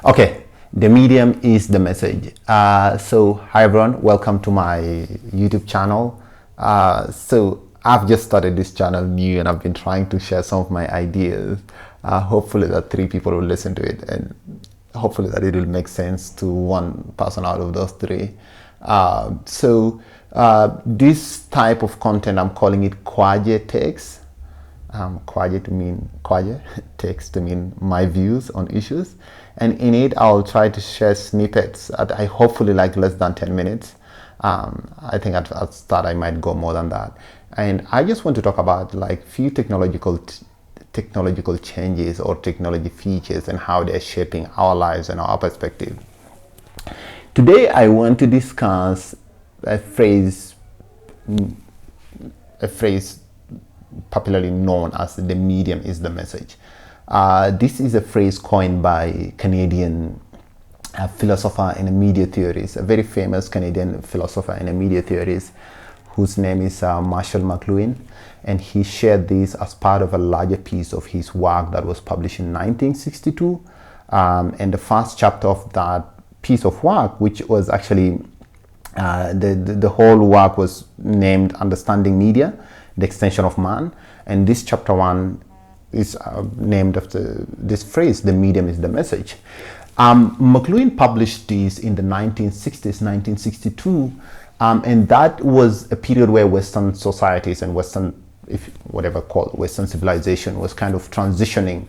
Okay, the medium is the message. So hi everyone, welcome to my YouTube channel. So I've just started this channel new and I've been trying to share some of my ideas. Hopefully that 3 people will listen to it and hopefully that it will make sense to one person out of those 3. This type of content, I'm calling it Kwaje takes. Kwaje to mean Kwaje, takes to mean my views on issues, and in it I'll try to share snippets at I hopefully like less than 10 minutes. I think at start I might go more than that, and I just want to talk about like few technological changes or technology features and how they're shaping our lives and our perspective. Today I want to discuss a phrase popularly known as the medium is the message. This is a phrase coined by Canadian philosopher and media theorist, a very famous Canadian philosopher and media theorist whose name is Marshall McLuhan, and he shared this as part of a larger piece of his work that was published in 1962. And the first chapter of that piece of work, which was actually the whole work was named Understanding Media, the Extension of Man, and this chapter 1 is named after this phrase, the medium is the message. McLuhan published this in the 1960s, 1962, and that was a period where Western societies and Western, Western civilization was kind of transitioning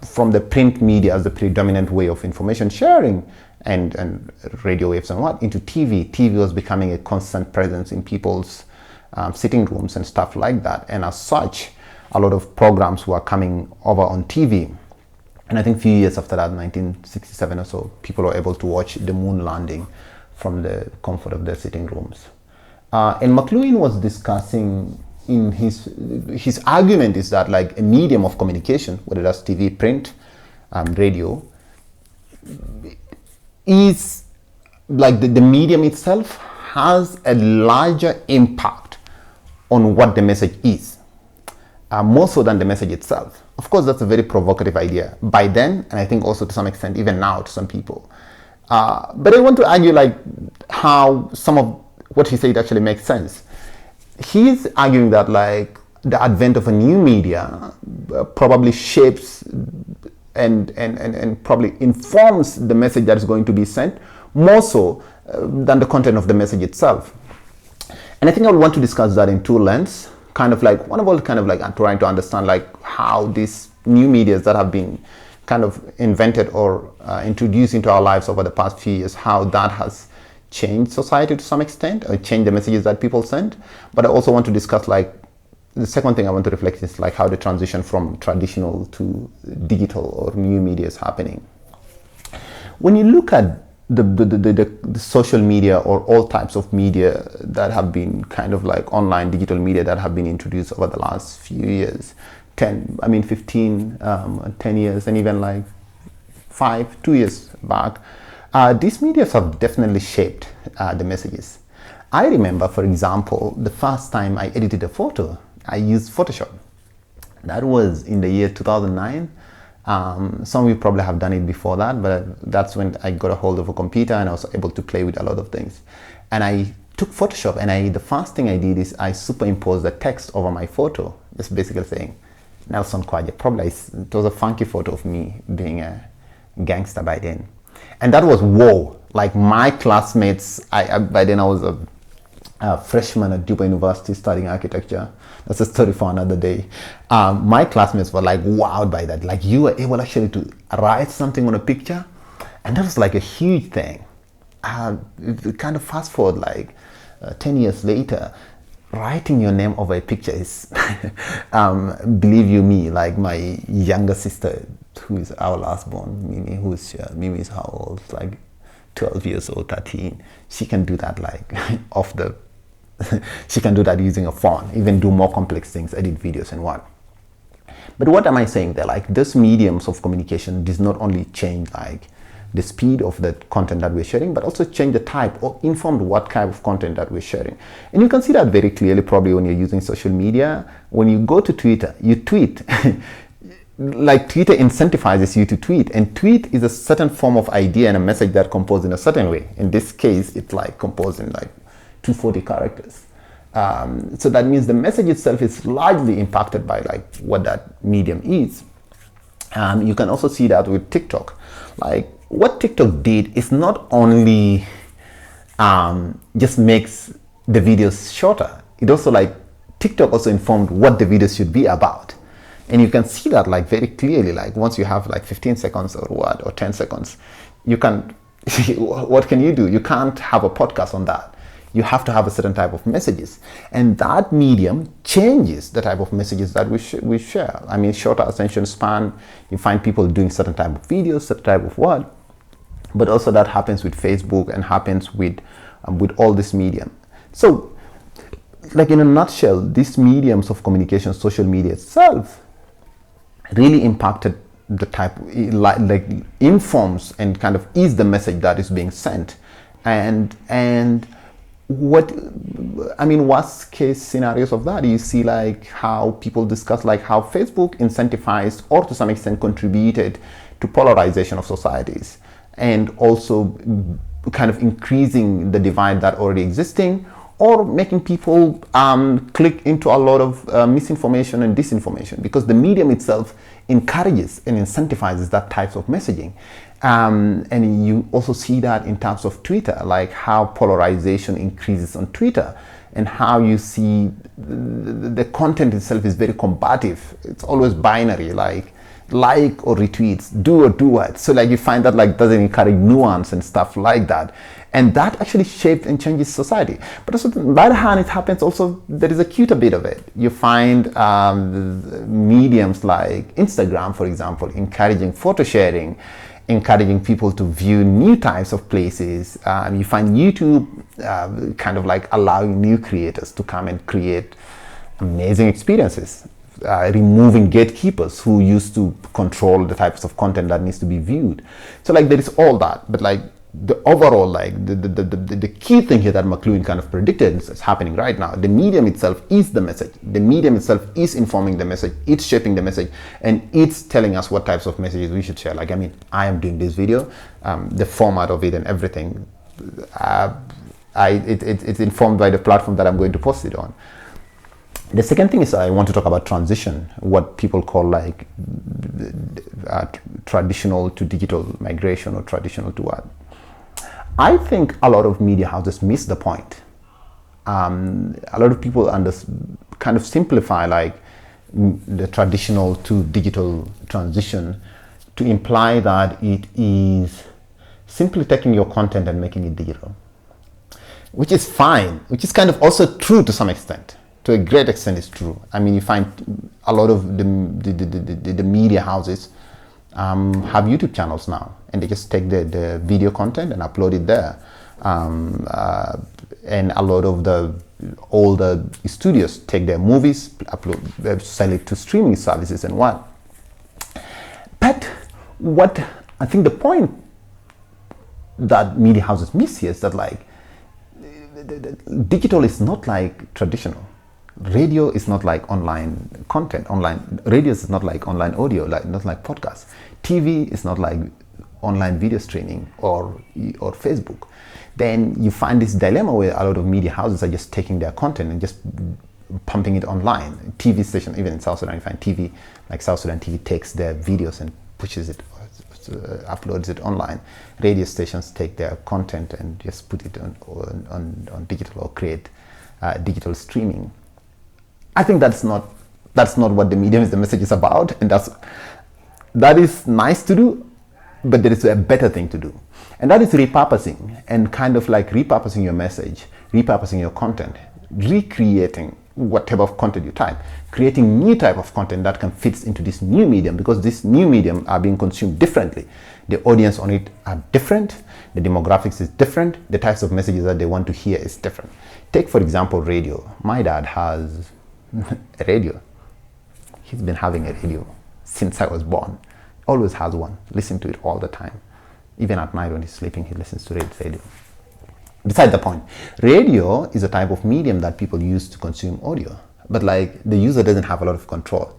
from the print media as the predominant way of information sharing and radio waves and into TV. TV was becoming a constant presence in people's sitting rooms and stuff like that, and as such a lot of programs were coming over on TV. And I think a few years after that, 1967 or so, people were able to watch the moon landing from the comfort of their sitting rooms. And McLuhan was discussing in his argument is that like a medium of communication, whether that's TV, print, radio, is like the medium itself has a larger impact on what the message is, more so than the message itself. Of course, that's a very provocative idea by then, and I think also to some extent even now to some people. But I want to argue like how some of what he said actually makes sense. He's arguing that like the advent of a new media probably shapes and probably informs the message that is going to be sent more so than the content of the message itself. And I think I would want to discuss that in 2 lenses, kind of like trying to understand like how these new medias that have been kind of invented or introduced into our lives over the past few years, how that has changed society to some extent or changed the messages that people send. But I also want to discuss like the second thing I want to reflect is like how the transition from traditional to digital or new media is happening. When you look at the social media or all types of media that have been kind of like online digital media that have been introduced over the last few years, 15, 10 years, and even like 2 years back, these medias have definitely shaped the messages. I remember, for example, the first time I edited a photo, I used Photoshop. That was in the year 2009. Some of you probably have done it before that, but that's when I got a hold of a computer and I was able to play with a lot of things. And I took Photoshop and the first thing I did is I superimposed the text over my photo, just basically saying, Nelson Kwaje. Probably it was a funky photo of me being a gangster by then. And that was whoa, like my classmates, by then I was a freshman at Dubai University studying architecture. That's a story for another day. My classmates were like wowed by that. Like you were able actually to write something on a picture, and that was like a huge thing. Kind of fast forward like 10 years later, writing your name over a picture is, believe you me, like my younger sister, who is our last born, Mimi, Mimi is how old? Like 12 years old, 13. She can do that like she can do that using a phone, even do more complex things, edit videos and what. But what am I saying there? Like these mediums of communication does not only change like the speed of the content that we're sharing, but also change the type or inform what type of content that we're sharing. And you can see that very clearly probably when you're using social media. When you go to Twitter, you tweet. like Twitter incentivizes you to tweet, and tweet is a certain form of idea and a message that composed in a certain way. In this case, it's like composed in like 240 characters. So that means the message itself is largely impacted by like what that medium is. You can also see that with TikTok. Like what TikTok did is not only just makes the videos shorter. It also like TikTok also informed what the videos should be about. And you can see that like very clearly, like once you have like 15 seconds or what, or 10 seconds, you can, what can you do? You can't have a podcast on that. You have to have a certain type of messages. And that medium changes the type of messages that we share. I mean, shorter attention span, you find people doing certain type of videos, certain type of what, but also that happens with Facebook and happens with all this medium. So like in a nutshell, these mediums of communication, social media itself, really impacted the type, like informs and kind of is the message that is being sent. And what, I mean, worst case scenarios of that, you see like how people discuss like how Facebook incentivized or to some extent contributed to polarization of societies, and also kind of increasing the divide that already existing, or making people click into a lot of misinformation and disinformation, because the medium itself encourages and incentivizes that types of messaging. And you also see that in terms of Twitter, like how polarization increases on Twitter, and how you see the content itself is very combative. It's always binary, like or retweets, do or do what. So like you find that like doesn't encourage nuance and stuff like that. And that actually shapes and changes society. But also on the other hand, it happens also, there is a cuter bit of it. You find mediums like Instagram, for example, encouraging photo sharing, encouraging people to view new types of places. You find YouTube kind of like allowing new creators to come and create amazing experiences. Removing gatekeepers who used to control the types of content that needs to be viewed. So like there is all that, but like the overall, like the key thing here that McLuhan kind of predicted is happening right now. The medium itself is the message. The medium itself is informing the message. It's shaping the message, and it's telling us what types of messages we should share. Like, I mean, I am doing this video, the format of it and everything. It's informed by the platform that I'm going to post it on. The second thing is I want to talk about transition, what people call like traditional to digital migration, or traditional to what. I think a lot of media houses miss the point. A lot of people kind of simplify like the traditional to digital transition to imply that it is simply taking your content and making it digital, which is fine, which is kind of also true to some extent. To a great extent, it's true. I mean, you find a lot of the media houses have YouTube channels now, and they just take the video content and upload it there. And a lot of all the studios take their movies, sell it to streaming services and what. But what I think the point that media houses miss here is that like digital is not like traditional. Radio is not like online content. Radio is not like online audio, not like podcasts. TV is not like online video streaming or Facebook. Then you find this dilemma where a lot of media houses are just taking their content and just pumping it online. TV station, even in South Sudan, you find TV, like South Sudan TV takes their videos and pushes it, uploads it online. Radio stations take their content and just put it on digital, or create digital streaming. I think that's not what the medium is, the message is about, and that is nice to do, but there is a better thing to do, and that is repurposing, and kind of like repurposing your message, repurposing your content, recreating what type of content you type, creating new type of content that can fit into this new medium, because this new medium are being consumed differently. The audience on it are different, the demographics is different, the types of messages that they want to hear is different. Take for example radio. My dad has a radio. He's been having a radio since I was born. Always has one. Listen to it all the time. Even at night when he's sleeping, he listens to radio. Beside the point, radio is a type of medium that people use to consume audio, but like the user doesn't have a lot of control.